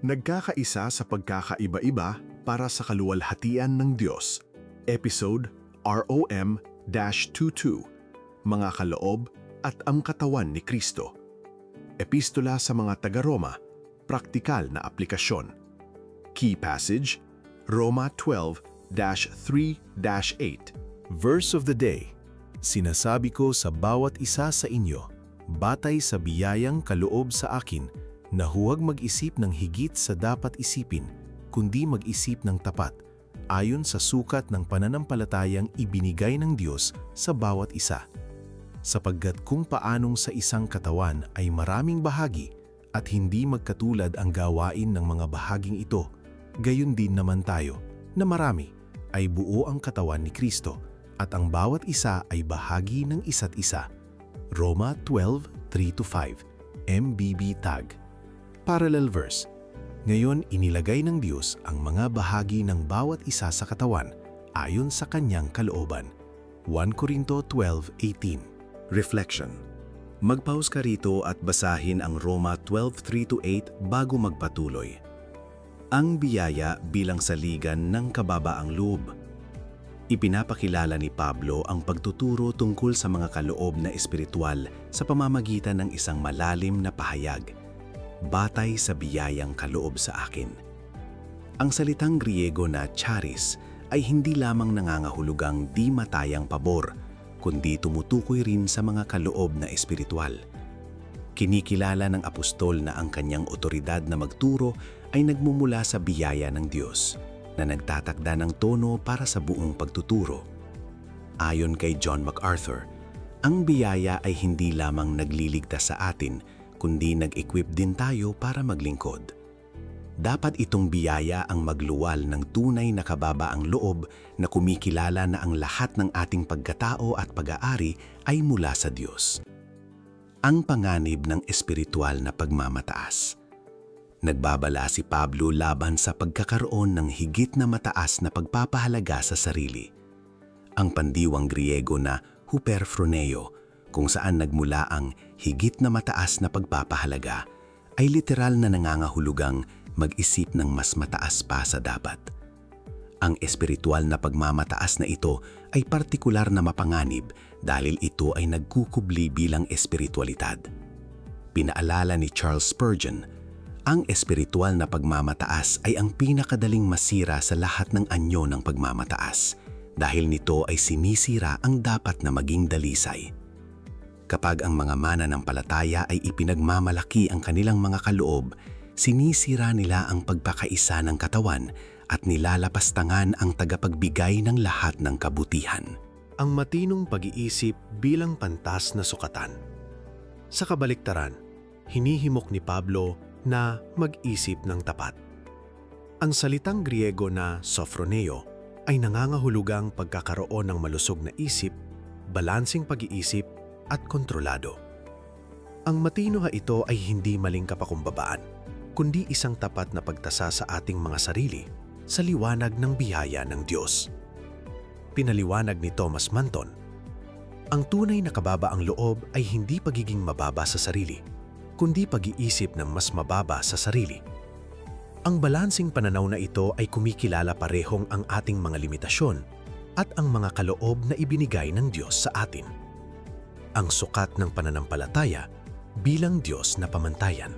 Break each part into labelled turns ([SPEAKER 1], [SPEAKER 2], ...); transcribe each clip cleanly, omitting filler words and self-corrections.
[SPEAKER 1] Nagkakaisa sa pagkakaiba-iba para sa kaluwalhatian ng Diyos. Episode ROM-22, Mga Kaloob at ang Katawan ni Kristo. Epistola sa mga taga-Roma, praktikal na aplikasyon. Key passage, Roma 12-3-8.
[SPEAKER 2] Verse of the day. Sinasabi ko sa bawat isa sa inyo, batay sa biyayang kaloob sa akin, na huwag mag-isip ng higit sa dapat isipin, kundi mag-isip ng tapat, ayon sa sukat ng pananampalatayang ibinigay ng Diyos sa bawat isa. Sapagkat kung paanong sa isang katawan ay maraming bahagi at hindi magkatulad ang gawain ng mga bahaging ito, gayon din naman tayo, na marami, ay buo ang katawan ni Kristo at ang bawat isa ay bahagi ng isa't isa. Roma 12:3-5, MBB Tag. Parallel verse. Ngayon inilagay ng Diyos ang mga bahagi ng bawat isa sa katawan ayon sa kanyang kalooban. 1 Corinto 12:18.
[SPEAKER 3] Reflection. Mag-pause ka rito at basahin ang Roma 12:3-8 bago magpatuloy. Ang biyaya bilang saligan ng kababaang loob. Ipinapakilala ni Pablo ang pagtuturo tungkol sa mga kaloob na espiritual sa pamamagitan ng isang malalim na pahayag. Batay sa biyayang kaloob sa akin. Ang salitang Griego na charis ay hindi lamang nangangahulugang di matayang pabor, kundi tumutukoy rin sa mga kaloob na espiritual. Kinikilala ng apostol na ang kanyang otoridad na magturo ay nagmumula sa biyaya ng Diyos, na nagtatakda ng tono para sa buong pagtuturo. Ayon kay John MacArthur, ang biyaya ay hindi lamang nagliligtas sa atin, kundi nag-equip din tayo para maglingkod. Dapat itong biyaya ang magluwal ng tunay na kababaang loob na kumikilala na ang lahat ng ating pagkatao at pag-aari ay mula sa Diyos. Ang panganib ng espiritual na pagmamataas. Nagbabala si Pablo laban sa pagkakaroon ng higit na mataas na pagpapahalaga sa sarili. Ang pandiwang Griego na hyperphroneo, kung saan nagmula ang higit na mataas na pagpapahalaga, ay literal na nangangahulugang mag-isip ng mas mataas pa sa dapat. Ang espiritual na pagmamataas na ito ay partikular na mapanganib dahil ito ay nagkukubli bilang espiritualidad. Pinaalala ni Charles Spurgeon, ang espiritual na pagmamataas ay ang pinakadaling masira sa lahat ng anyo ng pagmamataas dahil nito ay sinisira ang dapat na maging dalisay. Kapag ang mga mananampalataya ay ipinagmamalaki ang kanilang mga kaloob, sinisira nila ang pagpakaisa ng katawan at nilalapastangan ang tagapagbigay ng lahat ng kabutihan.
[SPEAKER 2] Ang matinong pag-iisip bilang pantas na sukatan. Sa kabaliktaran, hinihimok ni Pablo na mag-isip ng tapat. Ang salitang Griego na sophroneo ay nangangahulugang pagkakaroon ng malusog na isip, balansing pag-iisip, at kontrolado. Ang matino ito ay hindi maling kapakumbabaan, kundi isang tapat na pagtasa sa ating mga sarili sa liwanag ng biyaya ng Diyos. Pinaliwanag ni Thomas Manton, ang tunay na kababaang loob ay hindi pagiging mababa sa sarili, kundi pag-iisip ng mas mababa sa sarili. Ang balansing pananaw na ito ay kumikilala parehong ang ating mga limitasyon at ang mga kaloob na ibinigay ng Diyos sa atin. Ang sukat ng pananampalataya bilang Diyos na pamantayan.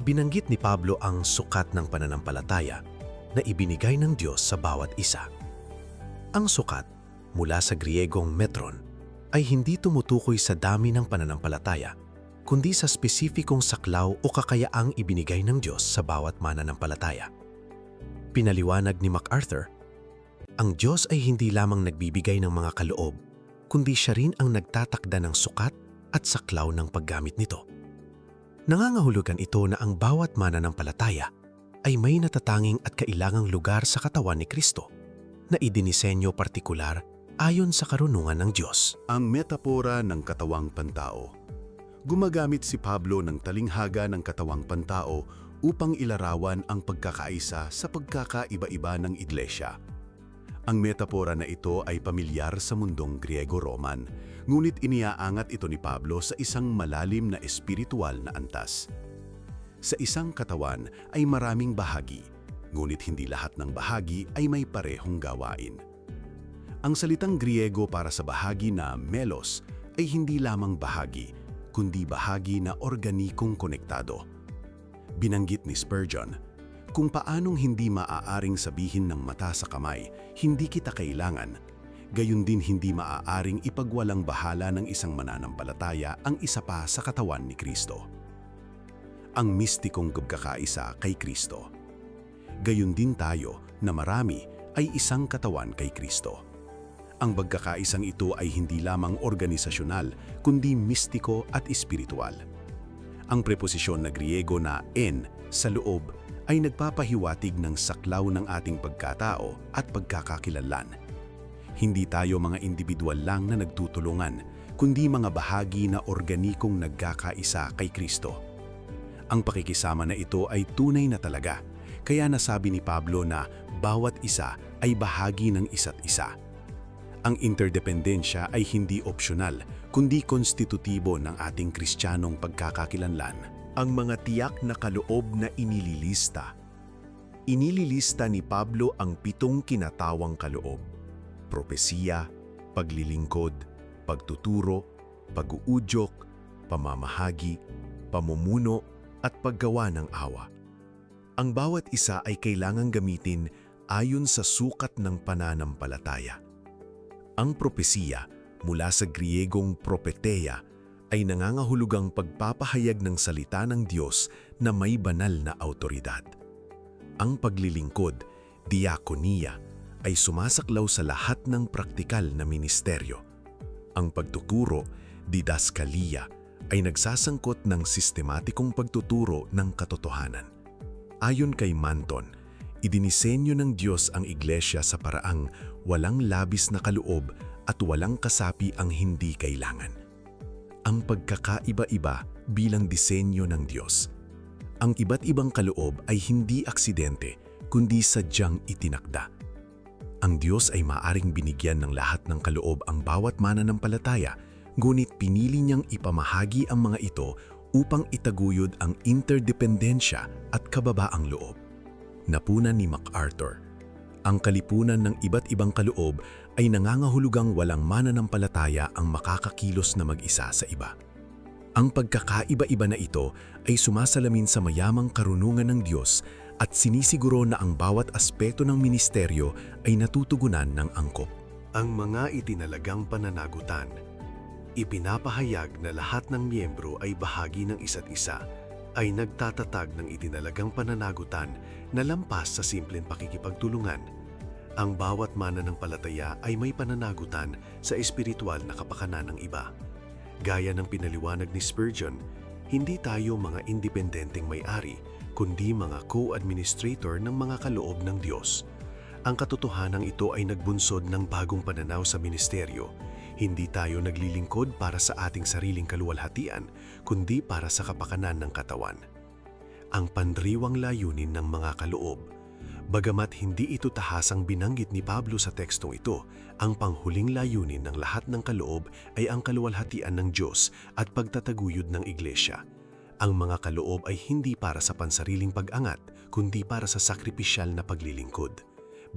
[SPEAKER 2] Binanggit ni Pablo ang sukat ng pananampalataya na ibinigay ng Diyos sa bawat isa. Ang sukat, mula sa Griegong metron, ay hindi tumutukoy sa dami ng pananampalataya, kundi sa spesipikong saklaw o kakayaang ibinigay ng Diyos sa bawat mananampalataya. Pinaliwanag ni MacArthur, ang Diyos ay hindi lamang nagbibigay ng mga kaloob, kundi siya rin ang nagtatakda ng sukat at saklaw ng paggamit nito. Nangangahulugan ito na ang bawat mananampalataya ay may natatanging at kailangang lugar sa katawan ni Kristo na idinisenyo partikular ayon sa karunungan ng Diyos.
[SPEAKER 1] Ang metapora ng katawang pantao. Gumagamit si Pablo ng talinghaga ng katawang pantao upang ilarawan ang pagkakaisa sa pagkakaiba-iba ng iglesia. Ang metapora na ito ay pamilyar sa mundong Griego-Roman, ngunit iniaangat ito ni Pablo sa isang malalim na espiritual na antas. Sa isang katawan ay maraming bahagi, ngunit hindi lahat ng bahagi ay may parehong gawain. Ang salitang Griego para sa bahagi na melos ay hindi lamang bahagi, kundi bahagi na organikong konektado. Binanggit ni Spurgeon, kung paanong hindi maaaring sabihin ng mata sa kamay, hindi kita kailangan, gayon din hindi maaaring ipagwalang bahala ng isang mananampalataya ang isa pa sa katawan ni Kristo. Ang mistikong pagkakaisa kay Kristo. Gayon din tayo na marami ay isang katawan kay Kristo. Ang pagkakaisang ito ay hindi lamang organisasyonal, kundi mistiko at espiritual. Ang preposisyon na Griego na en sa loob ay nagpapahiwatig ng saklaw ng ating pagkatao at pagkakakilanlan. Hindi tayo mga individual lang na nagtutulungan, kundi mga bahagi na organikong nagkakaisa kay Kristo. Ang pakikisama na ito ay tunay na talaga, kaya nasabi ni Pablo na bawat isa ay bahagi ng isa't isa. Ang interdependensya ay hindi opsyonal, kundi konstitutibo ng ating Kristiyanong pagkakakilanlan.
[SPEAKER 3] Ang mga tiyak na kaloob na inililista. Inililista ni Pablo ang 7 kinatawang kaloob: propesiya, paglilingkod, pagtuturo, pag-uudyok, pamamahagi, pamumuno, at paggawa ng awa. Ang bawat isa ay kailangang gamitin ayon sa sukat ng pananampalataya. Ang propesiya, mula sa Griegong propeteia, ay nangangahulugang pagpapahayag ng salita ng Diyos na may banal na awtoridad. Ang paglilingkod, diakonia, ay sumasaklaw sa lahat ng praktikal na ministeryo. Ang pagtuturo, didaskalia, ay nagsasangkot ng sistematikong pagtuturo ng katotohanan. Ayon kay Manton, idinisenyo ng Diyos ang iglesia sa paraang walang labis na kaloob at walang kasapi ang hindi kailangan. Ang pagkakaiba-iba bilang disenyo ng Diyos. Ang iba't ibang kaloob ay hindi aksidente, kundi sadyang itinakda. Ang Diyos ay maaring binigyan ng lahat ng kaloob ang bawat mananampalataya, ngunit pinili niyang ipamahagi ang mga ito upang itaguyod ang interdependensya at kababaang loob. Napunan ni MacArthur, ang kalipunan ng iba't ibang kaloob ay nangangahulugang walang mananampalataya ang makakakilos na mag-isa sa iba. Ang pagkakaiba-iba na ito ay sumasalamin sa mayamang karunungan ng Diyos at sinisiguro na ang bawat aspeto ng ministeryo ay natutugunan ng angkop.
[SPEAKER 2] Ang mga itinalagang pananagutan. Ipinapahayag na lahat ng miyembro ay bahagi ng isa't isa, ay nagtatatag ng itinalagang pananagutan na lampas sa simpleng pakikipagtulungan. Ang bawat mananampalataya ay may pananagutan sa espiritual na kapakanan ng iba. Gaya ng pinaliwanag ni Spurgeon, hindi tayo mga independenteng may-ari, kundi mga co-administrator ng mga kaloob ng Diyos. Ang katotohanan ito ay nagbunsod ng bagong pananaw sa ministeryo. Hindi tayo naglilingkod para sa ating sariling kaluwalhatian, kundi para sa kapakanan ng katawan. Ang pandiriwang layunin ng mga kaloob. Bagamat hindi ito tahasang binanggit ni Pablo sa tekstong ito, ang panghuling layunin ng lahat ng kaloob ay ang kaluwalhatian ng Diyos at pagtataguyod ng iglesia. Ang mga kaloob ay hindi para sa pansariling pag-angat, kundi para sa sakripisyal na paglilingkod.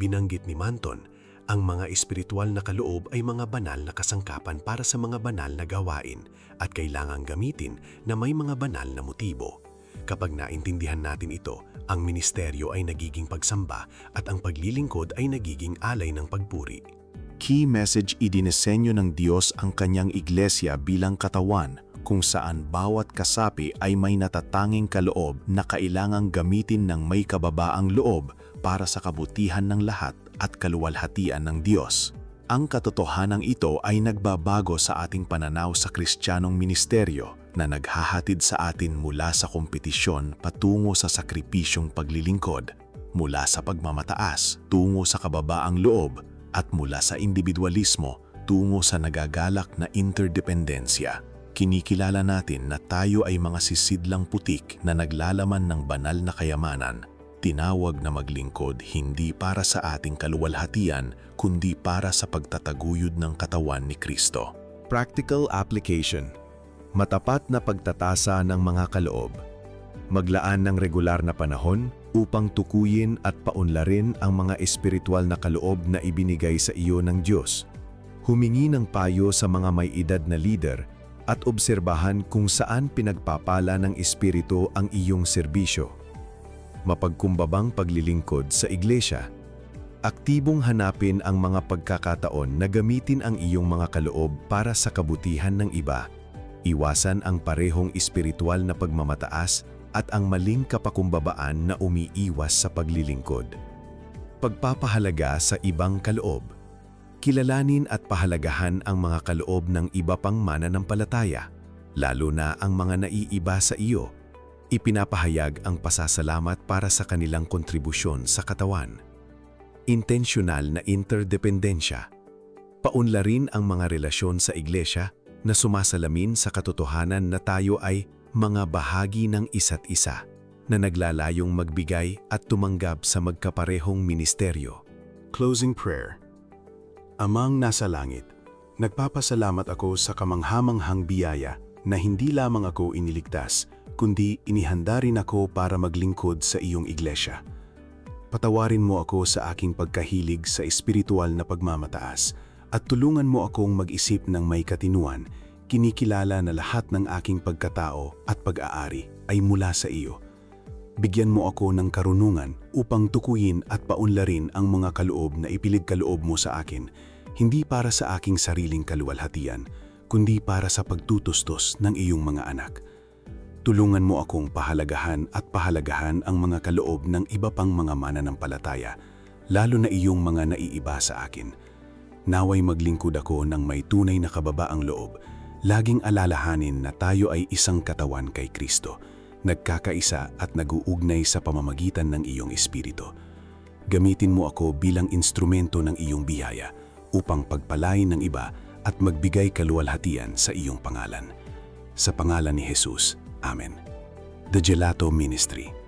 [SPEAKER 2] Binanggit ni Manton, ang mga espiritual na kaloob ay mga banal na kasangkapan para sa mga banal na gawain at kailangang gamitin na may mga banal na motibo. Kapag naintindihan natin ito, ang ministeryo ay nagiging pagsamba at ang paglilingkod ay nagiging alay ng pagpuri.
[SPEAKER 3] Key message: idinisenyo ng Diyos ang kanyang iglesia bilang katawan kung saan bawat kasapi ay may natatanging kaloob na kailangang gamitin ng may kababaang loob para sa kabutihan ng lahat at kaluwalhatian ng Diyos. Ang katotohanang ito ay nagbabago sa ating pananaw sa Kristiyanong ministeryo na naghahatid sa atin mula sa kompetisyon patungo sa sakripisyong paglilingkod, mula sa pagmamataas tungo sa kababaang loob, at mula sa individualismo tungo sa nagagalak na interdependensya. Kinikilala natin na tayo ay mga sisidlang putik na naglalaman ng banal na kayamanan, tinawag na maglingkod hindi para sa ating kaluwalhatian, kundi para sa pagtataguyod ng katawan ni Kristo.
[SPEAKER 2] Practical application. Matapat na pagtatasa ng mga kaloob.
[SPEAKER 1] Maglaan ng regular na panahon upang tukuyin at paunlarin ang mga espiritual na kaloob na ibinigay sa iyo ng Diyos. Humingi ng payo sa mga may edad na leader at obserbahan kung saan pinagpapala ng Espiritu ang iyong serbisyo. Mapagkumbabang paglilingkod sa iglesia. Aktibong hanapin ang mga pagkakataon na gamitin ang iyong mga kaloob para sa kabutihan ng iba. Iwasan ang parehong espiritual na pagmamataas at ang maling kapakumbabaan na umiiwas sa paglilingkod. Pagpapahalaga sa ibang kaloob. Kilalanin at pahalagahan ang mga kaloob ng iba pang mananampalataya, lalo na ang mga naiiba sa iyo. Ipinapahayag ang pasasalamat para sa kanilang kontribusyon sa katawan. Intensyonal na interdependensya. Paunlarin ang mga relasyon sa iglesia na sumasalamin sa katotohanan na tayo ay mga bahagi ng isa't isa na naglalayong magbigay at tumanggap sa magkaparehong ministeryo.
[SPEAKER 4] Closing prayer. Amang nasa langit, nagpapasalamat ako sa kamanghamanghang biyaya na hindi lamang ako iniligtas, kundi inihanda rin ako para maglingkod sa iyong iglesia. Patawarin mo ako sa aking pagkahilig sa espiritual na pagmamataas at tulungan mo akong mag-isip ng may katinuan, kinikilala na lahat ng aking pagkatao at pag-aari ay mula sa iyo. Bigyan mo ako ng karunungan upang tukuyin at paunlarin ang mga kaloob na ipilig-kaloob mo sa akin, hindi para sa aking sariling kaluwalhatian, kundi para sa pagtutustos ng iyong mga anak. Tulungan mo akong pahalagahan ang mga kaloob ng iba pang mga mananampalataya, lalo na iyong mga naiiba sa akin. Naway maglingkod ako ng may tunay na kababaang loob, laging alalahanin na tayo ay isang katawan kay Kristo, nagkakaisa at nag-uugnay sa pamamagitan ng iyong espiritu. Gamitin mo ako bilang instrumento ng iyong biyaya upang pagpalain ng iba at magbigay kaluwalhatian sa iyong pangalan. Sa pangalan ni Jesus, Amen. The Gelato Ministry.